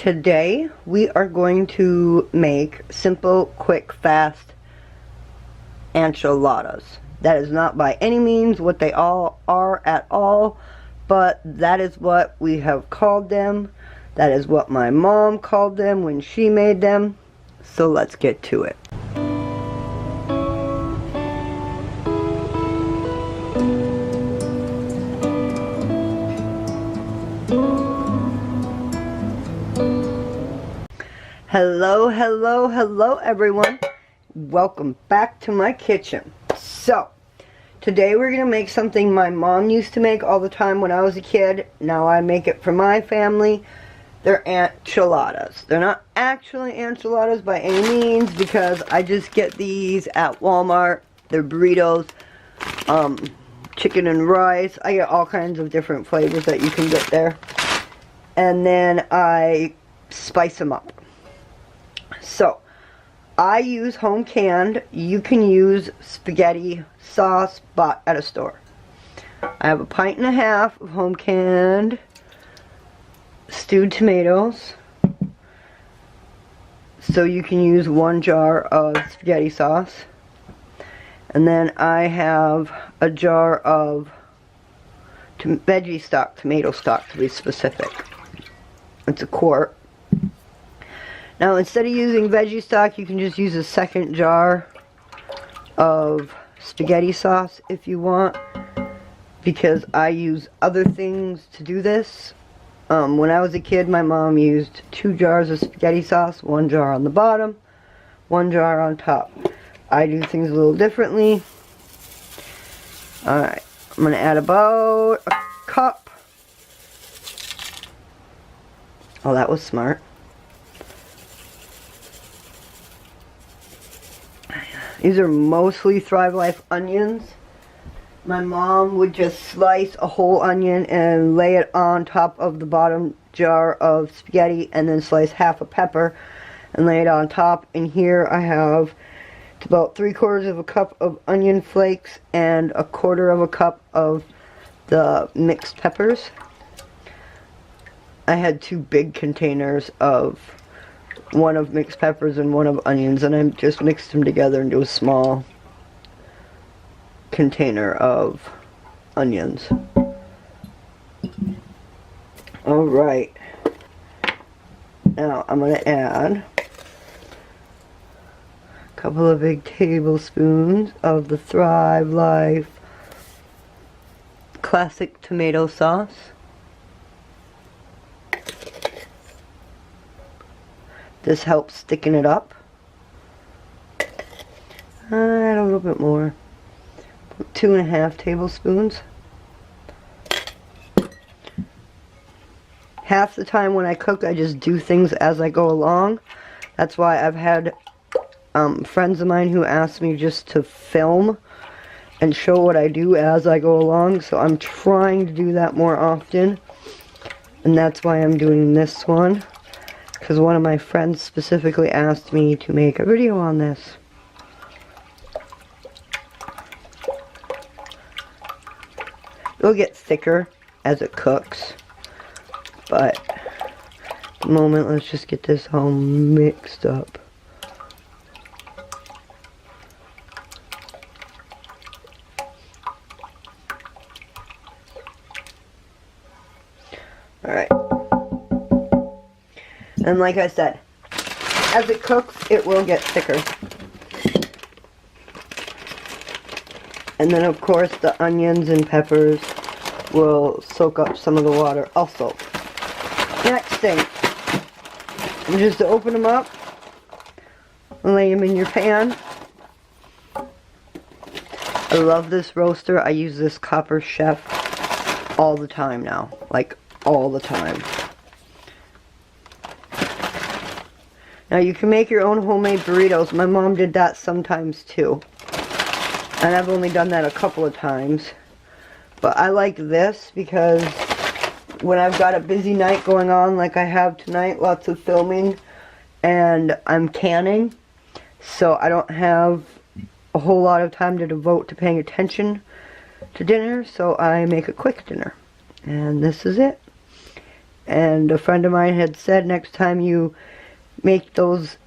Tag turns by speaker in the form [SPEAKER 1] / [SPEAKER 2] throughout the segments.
[SPEAKER 1] Today we are going to make simple, quick, fast enchiladas. That is not by any means what they all are at all, but that is what we have called them. That is what my mom called them when she made them. So let's get to it. Hello everyone. Welcome back to my kitchen. So, today we're going to make something my mom used to make all the time when I was a kid. Now I make it for my family. They're enchiladas. They're not actually enchiladas by any means because I just get these at Walmart. They're burritos, chicken and rice. I get all kinds of different flavors that you can get there. And then I spice them up. So, I use home canned. You can use spaghetti sauce bought at a store. I have 1.5 pints of home canned stewed tomatoes. So you can use 1 jar of spaghetti sauce. And then I have a jar of veggie stock, tomato stock to be specific. It's a quart. Now, instead of using veggie stock, you can just use a 2nd jar of spaghetti sauce if you want, because I use other things to do this. When I was a kid, my mom used 2 jars of spaghetti sauce, 1 jar on the bottom, 1 jar on top. I do things a little differently. Alright, I'm going to add about a cup. Oh, that was smart. These are mostly Thrive Life onions. My mom would just slice a whole onion and lay it on top of the bottom jar of spaghetti, and then slice half a pepper and lay it on top. And here I have about 3/4 of a cup of onion flakes and 1/4 of a cup of the mixed peppers. I had 2 big containers of one of mixed peppers and one of onions, and I just mixed them together into a small container of onions. Alright, now I'm going to add a couple of big tablespoons of the Thrive Life classic tomato sauce. This helps thicken it up. Add a little bit more. 2.5 tablespoons. Half the time when I cook, I just do things as I go along. That's why I've had friends of mine who ask me just to film and show what I do as I go along. So I'm trying to do that more often. And that's why I'm doing this one. Because one of my friends specifically asked me to make a video on this. It'll get thicker as it cooks. But at the moment, let's just get this all mixed up. Alright. And like I said, as it cooks, it will get thicker. And then, of course, the onions and peppers will soak up some of the water also. Next thing, just to open them up, lay them in your pan. I love this roaster. I use this Copper Chef all the time now. Like, all the time. Now you can make your own homemade burritos. My mom did that sometimes too. And I've only done that a couple of times. But I like this because when I've got a busy night going on like I have tonight, lots of filming, and I'm canning, so I don't have a whole lot of time to devote to paying attention to dinner, so I make a quick dinner. And this is it. and a friend of mine had said next time you make those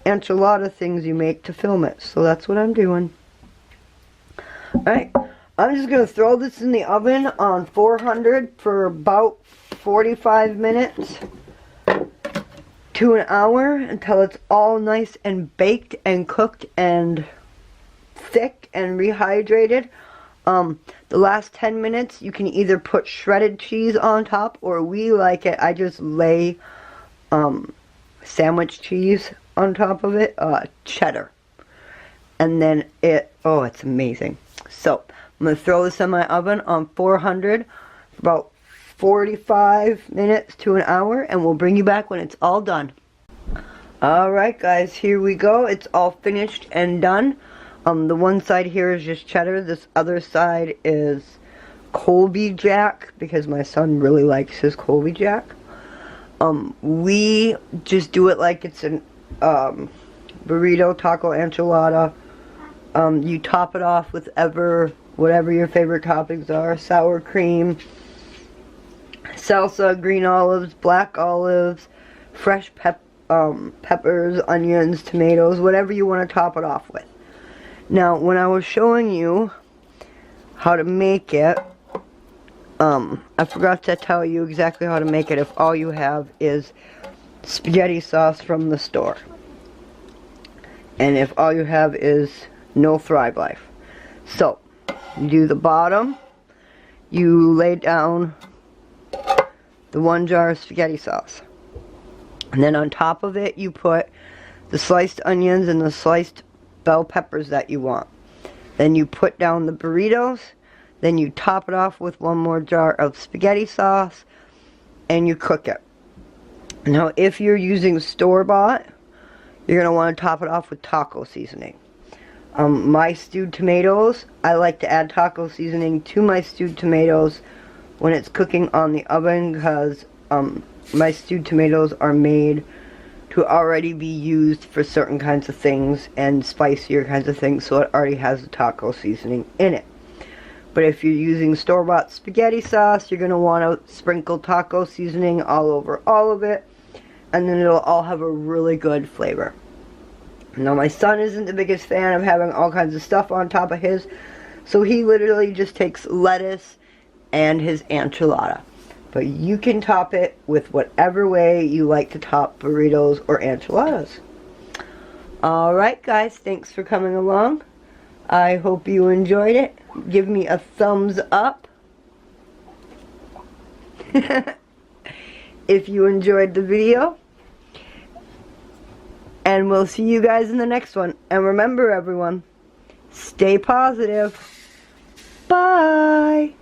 [SPEAKER 1] enchilada things you make to film it. So that's what I'm doing. Alright, I'm just going to throw this in the oven on 400 for about 45 minutes to an hour until it's all nice and baked and cooked and thick and rehydrated. The last 10 minutes you can either put shredded cheese on top, or we like it, I just lay sandwich cheese on top of it, cheddar. And then it's amazing. So, I'm going to throw this in my oven on 400 for about 45 minutes to an hour, and we'll bring you back when it's all done. Alright guys, here we go. It's all finished and done. The one side here is just cheddar. This other side is Colby Jack, because my son really likes his Colby Jack. We just do it like it's an burrito, taco, enchilada. You top it off with whatever your favorite toppings are. Sour cream, salsa, green olives, black olives, fresh peppers, onions, tomatoes, whatever you want to top it off with. Now, when I was showing you how to make it, I forgot to tell you exactly how to make it if all you have is spaghetti sauce from the store. And if all you have is no Thrive Life. So, you do the bottom, you lay down the 1 jar of spaghetti sauce. And then on top of it, you put the sliced onions and the sliced bell peppers that you want. Then you put down the burritos. Then you top it off with 1 more jar of spaghetti sauce. And you cook it. Now, if you're using store-bought, you're going to want to top it off with taco seasoning. My stewed tomatoes, I like to add taco seasoning to my stewed tomatoes when it's cooking on the oven, because my stewed tomatoes are made to already be used for certain kinds of things and spicier kinds of things, so it already has the taco seasoning in it. But if you're using store-bought spaghetti sauce, you're going to want to sprinkle taco seasoning all over all of it, and then it'll all have a really good flavor. Now, my son isn't the biggest fan of having all kinds of stuff on top of his, so he literally just takes lettuce and his enchilada. But you can top it with whatever way you like to top burritos or enchiladas. Alright guys, thanks for coming along. I hope you enjoyed it. Give me a thumbs up if you enjoyed the video. And we'll see you guys in the next one. And remember everyone, stay positive. Bye!